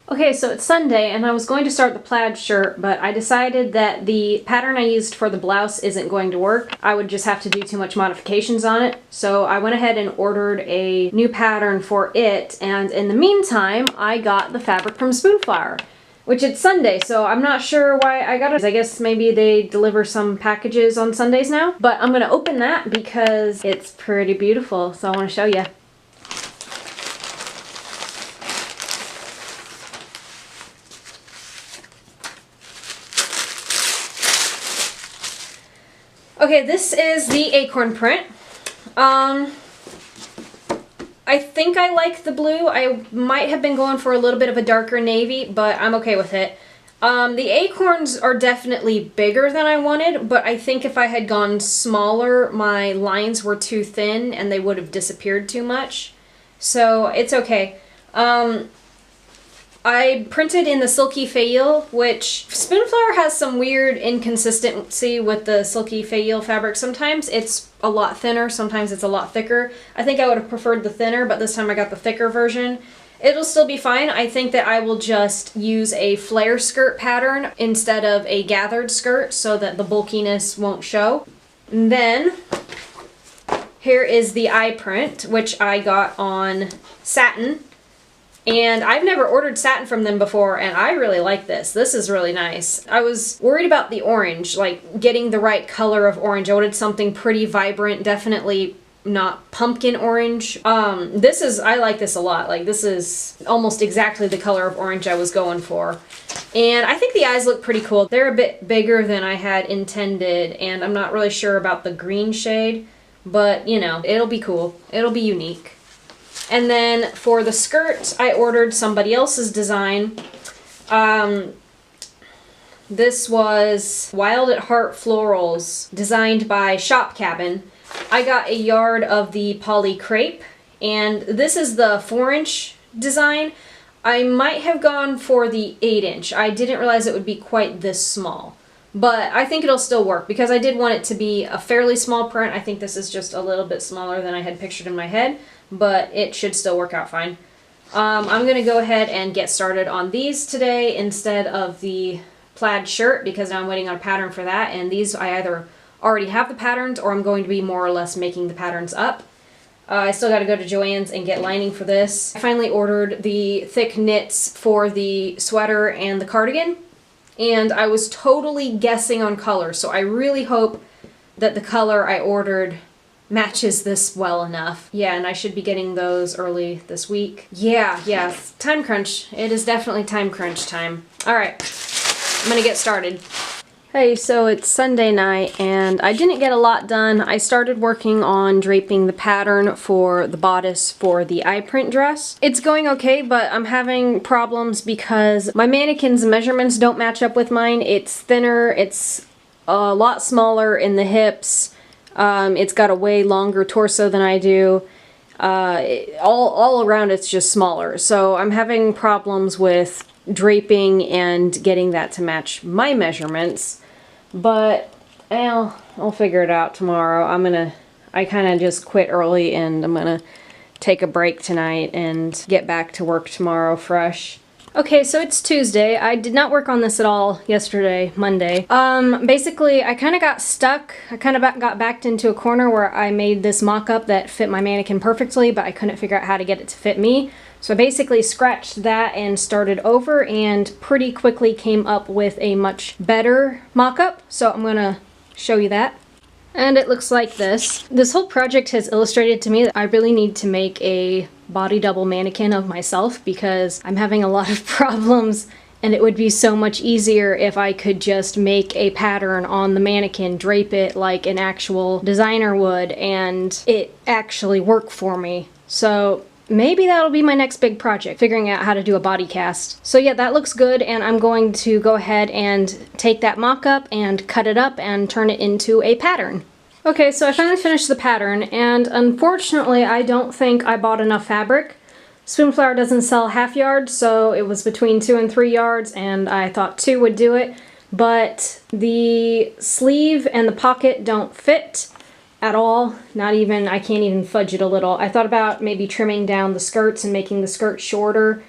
Okay, so it's Sunday and I was going to start the plaid shirt, but I decided that the pattern I used for the blouse isn't going to work. I would just have to do too much modifications on it. So I went ahead and ordered a new pattern for it, and in the meantime, I got the fabric from Spoonflower. Which it's Sunday, so I'm not sure why I got it. I guess maybe they deliver some packages on Sundays now. But I'm gonna open that because it's pretty beautiful, so I wanna show you. Okay, this is the acorn print. I think I like the blue. I might have been going for a little bit of a darker navy, but I'm okay with it. The acorns are definitely bigger than I wanted, but I think if I had gone smaller, my lines were too thin and they would have disappeared too much. So it's okay. I printed in the Silky Fail, which Spoonflower has some weird inconsistency with the Silky Fail fabric. Sometimes it's a lot thinner, sometimes it's a lot thicker. I think I would have preferred the thinner, but this time I got the thicker version. It'll still be fine. I think that I will just use a flare skirt pattern instead of a gathered skirt so that the bulkiness won't show. And then here is the eye print, which I got on satin. And I've never ordered satin from them before, and I really like this. This is really nice. I was worried about the orange, like getting the right color of orange. I wanted something pretty vibrant, definitely not pumpkin orange. I like this a lot. Like, this is almost exactly the color of orange I was going for. And I think the eyes look pretty cool. They're a bit bigger than I had intended, and I'm not really sure about the green shade, but you know, it'll be cool. It'll be unique. And then for the skirt, I ordered somebody else's design. This was Wild at Heart Florals, designed by Shop Cabin. I got a yard of the poly crepe, and this is the 4-inch design. I might have gone for the 8-inch. I didn't realize it would be quite this small. But I think it'll still work because I did want it to be a fairly small print. I think this is just a little bit smaller than I had pictured in my head, but it should still work out fine. I'm going to go ahead and get started on these today instead of the plaid shirt because now I'm waiting on a pattern for that, and these I either already have the patterns or I'm going to be more or less making the patterns up. I still got to go to Joann's and get lining for this. I finally ordered the thick knits for the sweater and the cardigan, and I was totally guessing on color, so I really hope that the color I ordered matches this well enough. Yeah, and I should be getting those early this week. Yeah, time crunch. It is definitely time crunch time. Alright, I'm gonna get started. Hey, so it's Sunday night and I didn't get a lot done. I started working on draping the pattern for the bodice for the eye print dress. It's going okay, but I'm having problems because my mannequin's measurements don't match up with mine. It's thinner, it's a lot smaller in the hips. It's got a way longer torso than I do. All around it's just smaller. So I'm having problems with draping and getting that to match my measurements. But I'll figure it out tomorrow. I kind of just quit early and I'm gonna take a break tonight and get back to work tomorrow fresh. Okay, so it's Tuesday. I did not work on this at all yesterday, Monday. Basically, I kind of got stuck. I kind of got backed into a corner where I made this mock-up that fit my mannequin perfectly, but I couldn't figure out how to get it to fit me. So I basically scratched that and started over and pretty quickly came up with a much better mock-up. So I'm gonna show you that. And it looks like this. This whole project has illustrated to me that I really need to make a body double mannequin of myself because I'm having a lot of problems, and it would be so much easier if I could just make a pattern on the mannequin, drape it like an actual designer would, and it actually work for me. So maybe that'll be my next big project, figuring out how to do a body cast. So yeah, that looks good, and I'm going to go ahead and take that mock-up and cut it up and turn it into a pattern. Okay, so I finally finished the pattern, and unfortunately I don't think I bought enough fabric. Spoonflower doesn't sell half yards, so it was between 2 and 3 yards, and I thought 2 would do it. But the sleeve and the pocket don't fit at all. Not even, I can't even fudge it a little. I thought about maybe trimming down the skirts and making the skirt shorter,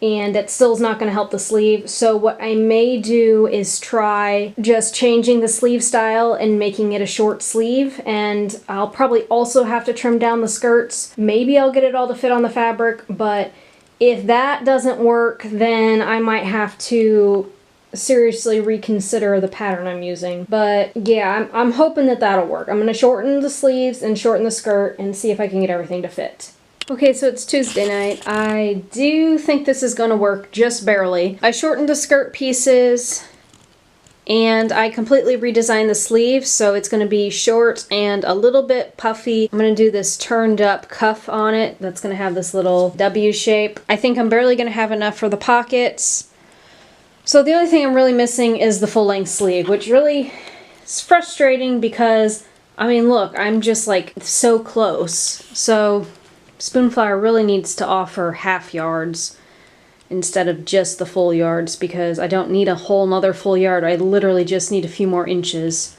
and it still is not going to help the sleeve. So what I may do is try just changing the sleeve style and making it a short sleeve, and I'll probably also have to trim down the skirts. Maybe I'll get it all to fit on the fabric, but if that doesn't work, then I might have to seriously reconsider the pattern I'm using. But yeah, I'm hoping that that'll work. I'm going to shorten the sleeves and shorten the skirt and see if I can get everything to fit. Okay, so it's Tuesday night. I do think this is going to work just barely. I shortened the skirt pieces and I completely redesigned the sleeves, so it's going to be short and a little bit puffy. I'm going to do this turned up cuff on it that's going to have this little W shape. I think I'm barely going to have enough for the pockets. So the only thing I'm really missing is the full length sleeve, which really is frustrating because, I mean, look, I'm just like so close. So Spoonflower really needs to offer half yards instead of just the full yards, because I don't need a whole nother full yard. I literally just need a few more inches.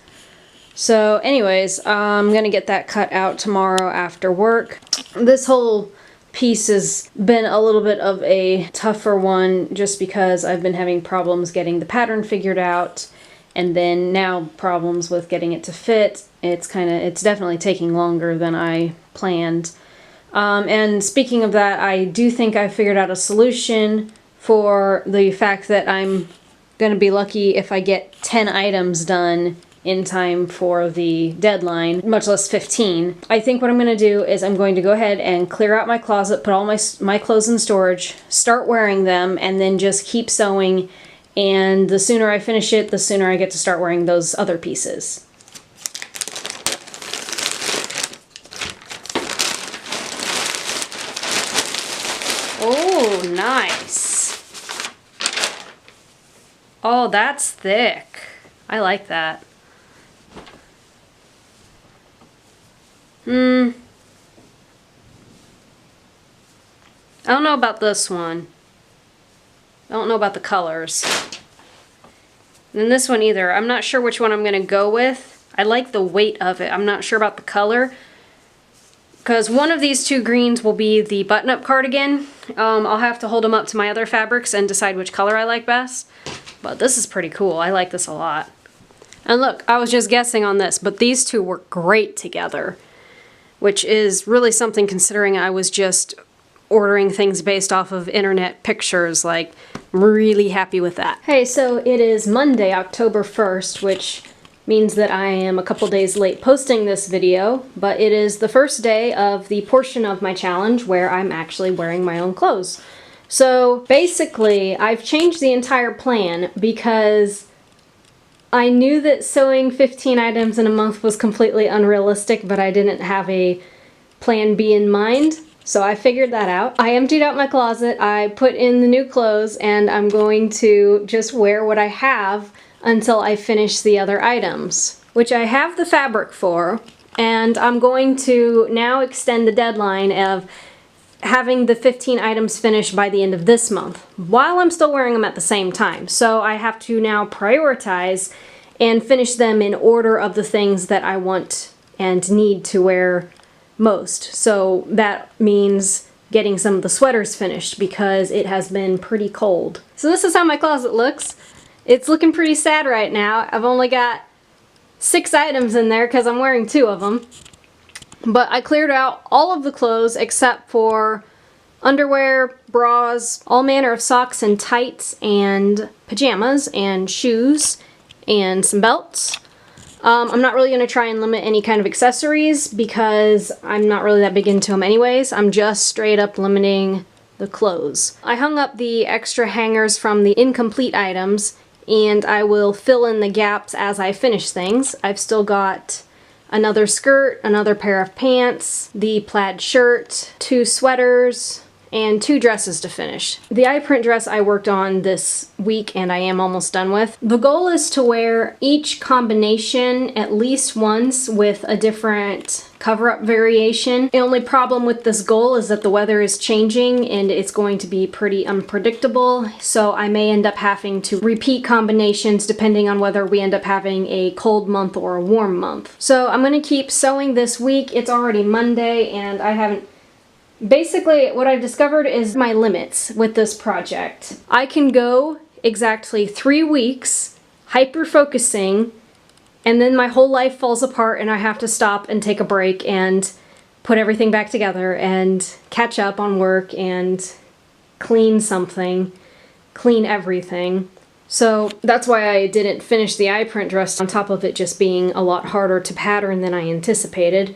So anyways, I'm gonna get that cut out tomorrow after work. This whole piece has been a little bit of a tougher one just because I've been having problems getting the pattern figured out, and then now problems with getting it to fit. It's definitely taking longer than I planned. And speaking of that, I do think I figured out a solution for the fact that I'm going to be lucky if I get 10 items done in time for the deadline, much less 15. I think what I'm going to do is I'm going to go ahead and clear out my closet, put all my clothes in storage, start wearing them, and then just keep sewing. And the sooner I finish it, the sooner I get to start wearing those other pieces. Oh, nice. Oh, that's thick. I like that. I don't know about this one. I don't know about the colors. And this one either. I'm not sure which one I'm gonna go with. I like the weight of it. I'm not sure about the color, because one of these two greens will be the button-up cardigan. I'll have to hold them up to my other fabrics and decide which color I like best. But this is pretty cool. I like this a lot. And look, I was just guessing on this, but these two work great together, which is really something considering I was just ordering things based off of internet pictures. Like, I'm really happy with that. Hey, so it is Monday, October 1st, which means that I am a couple days late posting this video, but it is the first day of the portion of my challenge where I'm actually wearing my own clothes. So basically, I've changed the entire plan because I knew that sewing 15 items in a month was completely unrealistic, but I didn't have a plan B in mind. So I figured that out. I emptied out my closet, I put in the new clothes, and I'm going to just wear what I have until I finish the other items, which I have the fabric for, and I'm going to now extend the deadline of having the 15 items finished by the end of this month, while I'm still wearing them at the same time. So I have to now prioritize and finish them in order of the things that I want and need to wear most. So that means getting some of the sweaters finished because it has been pretty cold. So this is how my closet looks. It's looking pretty sad right now. I've only got 6 items in there because I'm wearing 2 of them. But I cleared out all of the clothes except for underwear, bras, all manner of socks and tights and pajamas and shoes and some belts. I'm not really going to try and limit any kind of accessories because I'm not really that big into them anyways. I'm just straight up limiting the clothes. I hung up the extra hangers from the incomplete items, and I will fill in the gaps as I finish things. I've still got another skirt, another pair of pants, the plaid shirt, 2 sweaters, and 2 dresses to finish. The eye print dress I worked on this week and I am almost done with. The goal is to wear each combination at least once with a different cover-up variation. The only problem with this goal is that the weather is changing and it's going to be pretty unpredictable, so I may end up having to repeat combinations depending on whether we end up having a cold month or a warm month. So I'm going to keep sewing this week. It's already Monday and I haven't Basically, what I've discovered is my limits with this project. I can go exactly 3 weeks hyper-focusing, and then my whole life falls apart and I have to stop and take a break and put everything back together and catch up on work and clean something, clean everything. So that's why I didn't finish the eye print dress, on top of it just being a lot harder to pattern than I anticipated.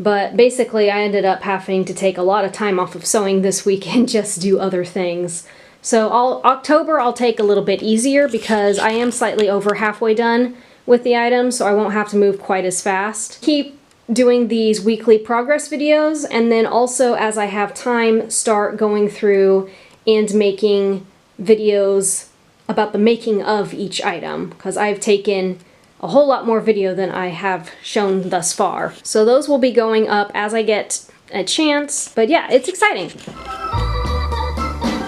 But basically I ended up having to take a lot of time off of sewing this week and just do other things. So October I'll take a little bit easier because I am slightly over halfway done with the items, so I won't have to move quite as fast. Keep doing these weekly progress videos, and then also as I have time start going through and making videos about the making of each item, because I've taken a whole lot more video than I have shown thus far. So those will be going up as I get a chance. But yeah, it's exciting.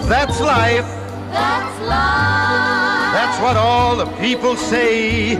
That's life. That's life. That's what all the people say.